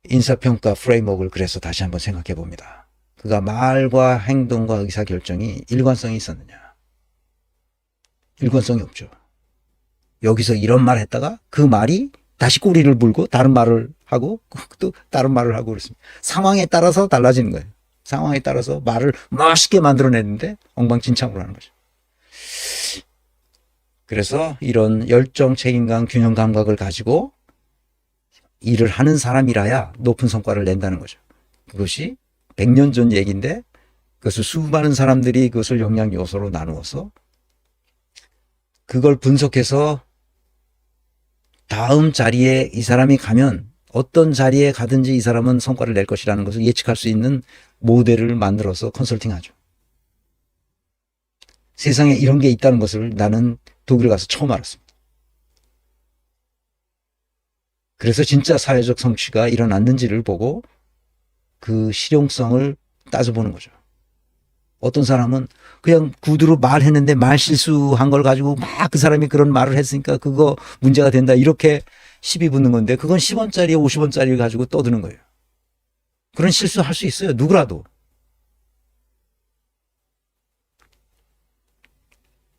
인사평가 프레임워크를 그래서 다시 한번 생각해 봅니다. 그가 말과 행동과 의사결정이 일관성이 있었느냐? 일관성이 없죠. 여기서 이런 말 했다가 그 말이 다시 꼬리를 물고 다른 말을 하고 또 다른 말을 하고 그렇습니다. 상황에 따라서 달라지는 거예요. 상황에 따라서 말을 멋있게 만들어내는데 엉망진창으로 하는 거죠. 그래서 이런 열정, 책임감, 균형 감각을 가지고 일을 하는 사람이라야 높은 성과를 낸다는 거죠. 그것이 100년 전 얘기인데 그것을 수많은 사람들이 그것을 영양 요소로 나누어서 그걸 분석해서 다음 자리에 이 사람이 가면 어떤 자리에 가든지 이 사람은 성과를 낼 것이라는 것을 예측할 수 있는 모델을 만들어서 컨설팅하죠. 세상에 이런 게 있다는 것을 나는 독일에 가서 처음 알았습니다. 그래서 진짜 사회적 성취가 일어났는지를 보고 그 실용성을 따져보는 거죠. 어떤 사람은 그냥 구두로 말했는데 말 실수한 걸 가지고 막 그 사람이 그런 말을 했으니까 그거 문제가 된다 이렇게 시비 붙는 건데 그건 10원짜리 50원짜리를 가지고 떠드는 거예요. 그런 실수할 수 있어요. 누구라도.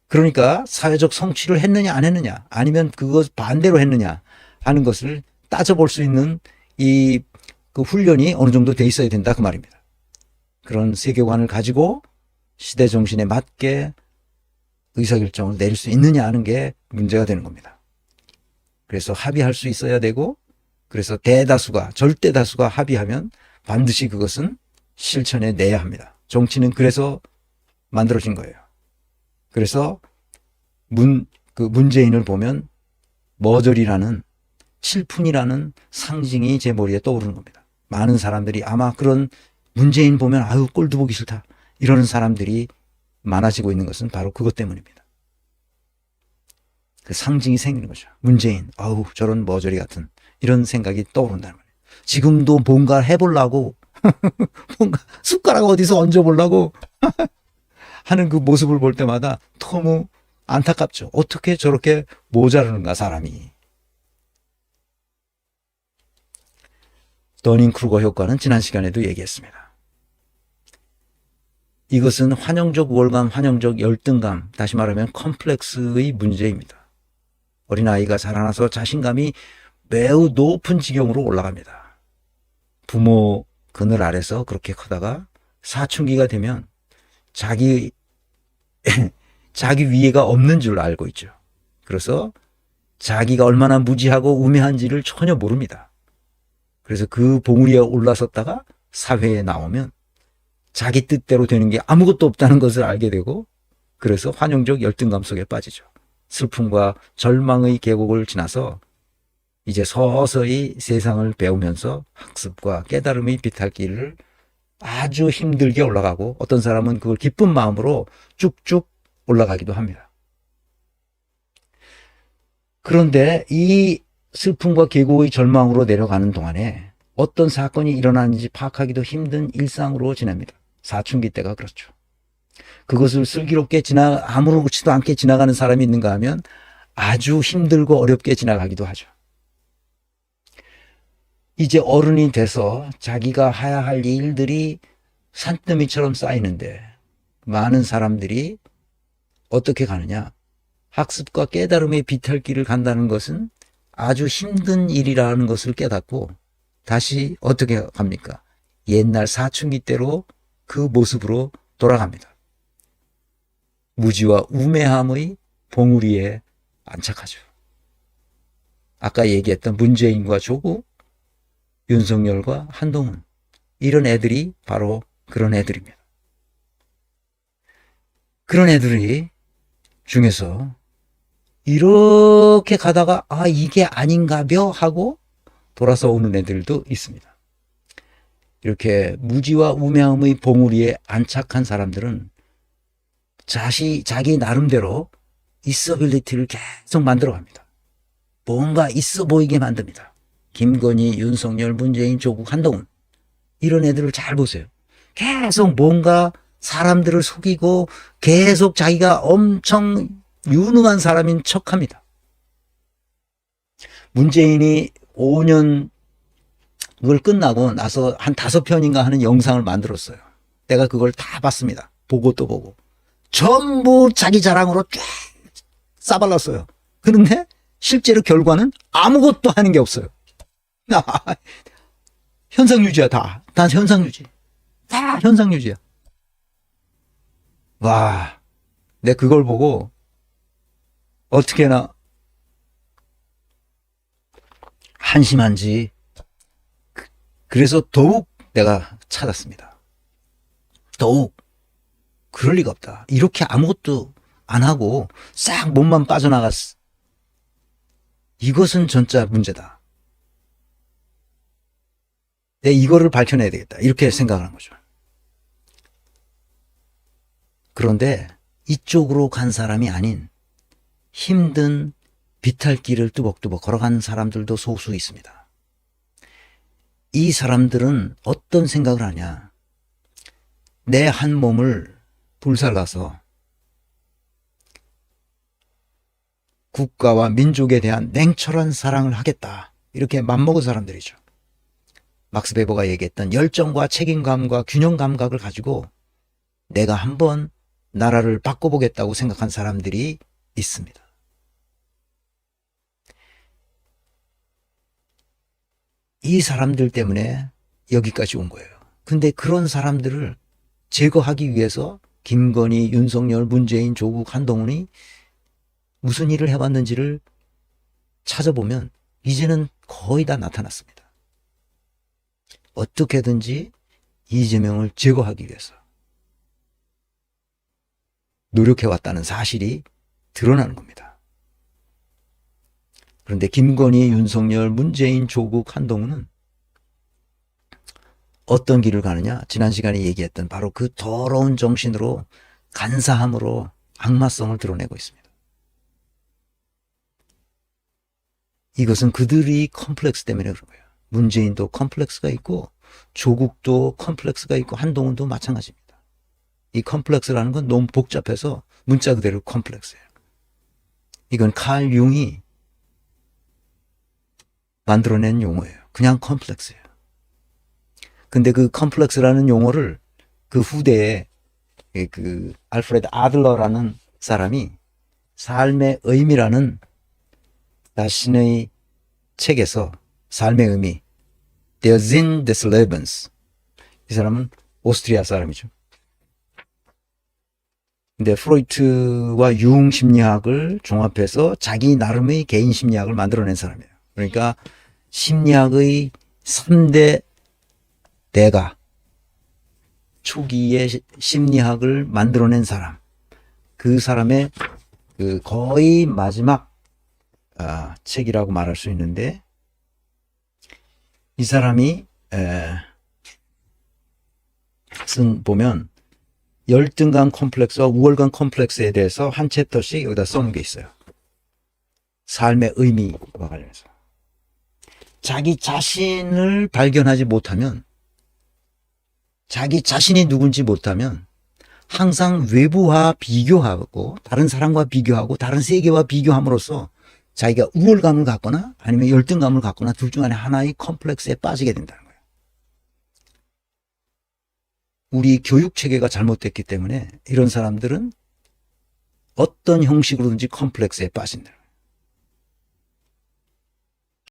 그러니까 사회적 성취를 했느냐 안 했느냐 아니면 그것 반대로 했느냐 하는 것을 따져볼 수 있는 그 훈련이 어느 정도 돼 있어야 된다 그 말입니다. 그런 세계관을 가지고 시대 정신에 맞게 의사결정을 내릴 수 있느냐 하는 게 문제가 되는 겁니다. 그래서 합의할 수 있어야 되고 그래서 대다수가 절대 다수가 합의하면 반드시 그것은 실천에 내야 합니다. 정치는 그래서 만들어진 거예요. 그래서 문재인을 보면 머저리라는 칠푼이라는 상징이 제 머리에 떠오르는 겁니다. 많은 사람들이 아마 그런 문재인 보면 아유 꼴도 보기 싫다 이러는 사람들이 많아지고 있는 것은 바로 그것 때문입니다. 그 상징이 생기는 거죠. 문재인 아우 저런 머저리 같은 이런 생각이 떠오른다는 거예요. 지금도 뭔가 해보려고 뭔가 숟가락 어디서 얹어보려고 하는 그 모습을 볼 때마다 너무 안타깝죠. 어떻게 저렇게 모자르는가 사람이. 더닝크루거 효과는 지난 시간에도 얘기했습니다. 이것은 환영적 우월감, 환영적 열등감, 다시 말하면 컴플렉스의 문제입니다. 어린아이가 자라나서 자신감이 매우 높은 지경으로 올라갑니다. 부모 그늘 아래서 그렇게 크다가 사춘기가 되면 자기 위에가 없는 줄 알고 있죠. 그래서 자기가 얼마나 무지하고 우매한지를 전혀 모릅니다. 그래서 그 봉우리에 올라섰다가 사회에 나오면 자기 뜻대로 되는 게 아무것도 없다는 것을 알게 되고 그래서 환영적 열등감 속에 빠지죠. 슬픔과 절망의 계곡을 지나서 이제 서서히 세상을 배우면서 학습과 깨달음의 비탈길을 아주 힘들게 올라가고 어떤 사람은 그걸 기쁜 마음으로 쭉쭉 올라가기도 합니다. 그런데 이 슬픔과 계곡의 절망으로 내려가는 동안에 어떤 사건이 일어나는지 파악하기도 힘든 일상으로 지냅니다. 사춘기 때가 그렇죠. 그것을 슬기롭게 아무렇지도 않게 지나가는 사람이 있는가 하면 아주 힘들고 어렵게 지나가기도 하죠. 이제 어른이 돼서 자기가 해야 할 일들이 산더미처럼 쌓이는데 많은 사람들이 어떻게 가느냐. 학습과 깨달음의 비탈길을 간다는 것은 아주 힘든 일이라는 것을 깨닫고 다시 어떻게 갑니까? 옛날 사춘기 때로 그 모습으로 돌아갑니다. 무지와 우매함의 봉우리에 안착하죠. 아까 얘기했던 문재인과 조국, 윤석열과 한동훈 이런 애들이 바로 그런 애들입니다. 그런 애들이 중에서 이렇게 가다가 아 이게 아닌가벼 하고 돌아서 오는 애들도 있습니다. 이렇게 무지와 우매함의 봉우리에 안착한 사람들은 자기 나름대로 있어빌리티를 계속 만들어갑니다. 뭔가 있어 보이게 만듭니다. 김건희, 윤석열, 문재인, 조국, 한동훈 이런 애들을 잘 보세요. 계속 뭔가 사람들을 속이고 계속 자기가 엄청 유능한 사람인 척합니다. 문재인이 5년 그걸 끝나고 나서 한 5편인가 하는 영상을 만들었어요. 내가 그걸 다 봤습니다. 보고 또 보고. 전부 자기 자랑으로 쫙 싸발랐어요. 그런데 실제로 결과는 아무것도 하는 게 없어요. 현상 유지야, 다. 다 현상 유지. 다 현상 유지야. 와, 내가 그걸 보고 어떻게나 한심한지, 그래서 더욱 내가 찾았습니다. 더욱 그럴 리가 없다. 이렇게 아무것도 안 하고 싹 몸만 빠져나갔어. 이것은 진짜 문제다. 내가 이거를 밝혀내야 되겠다. 이렇게 생각하는 거죠. 그런데 이쪽으로 간 사람이 아닌 힘든 비탈길을 뚜벅뚜벅 걸어간 사람들도 소수 있습니다. 이 사람들은 어떤 생각을 하냐. 내 한 몸을 불살라서 국가와 민족에 대한 냉철한 사랑을 하겠다. 이렇게 맘먹은 사람들이죠. 막스 베버가 얘기했던 열정과 책임감과 균형 감각을 가지고 내가 한번 나라를 바꿔보겠다고 생각한 사람들이 있습니다. 이 사람들 때문에 여기까지 온 거예요. 근데 그런 사람들을 제거하기 위해서 김건희, 윤석열, 문재인, 조국, 한동훈이 무슨 일을 해왔는지를 찾아보면 이제는 거의 다 나타났습니다. 어떻게든지 이재명을 제거하기 위해서 노력해왔다는 사실이 드러나는 겁니다. 그런데 김건희, 윤석열, 문재인, 조국, 한동훈은 어떤 길을 가느냐? 지난 시간에 얘기했던 바로 그 더러운 정신으로, 간사함으로 악마성을 드러내고 있습니다. 이것은 그들이 컴플렉스 때문에 그런 거예요. 문재인도 컴플렉스가 있고 조국도 컴플렉스가 있고 한동훈도 마찬가지입니다. 이 컴플렉스라는 건 너무 복잡해서 문자 그대로 컴플렉스예요. 이건 칼 융이 만들어낸 용어예요. 그냥 컴플렉스예요. 근데 그 컴플렉스라는 용어를 그 후대에 그 알프레드 아들러라는 사람이 삶의 의미라는 자신의 책에서 삶의 의미, Der Sinn des Lebens. 이 사람은 오스트리아 사람이죠. 근데 프로이트와 융 심리학을 종합해서 자기 나름의 개인 심리학을 만들어낸 사람이에요. 그러니까 심리학의 3대 대가, 초기의 심리학을 만들어낸 사람, 그 사람의 그 거의 마지막 책이라고 말할 수 있는데, 이 사람이 쓴 보면 열등감 컴플렉스와 우월감 컴플렉스에 대해서 한 챕터씩 여기다 써놓은 게 있어요. 삶의 의미와 관련해서. 자기 자신을 발견하지 못하면, 자기 자신이 누군지 못하면 항상 외부와 비교하고 다른 사람과 비교하고 다른 세계와 비교함으로써 자기가 우월감을 갖거나 아니면 열등감을 갖거나 둘 중 안에 하나의 컴플렉스에 빠지게 된다는 거예요. 우리 교육 체계가 잘못됐기 때문에 이런 사람들은 어떤 형식으로든지 컴플렉스에 빠진다.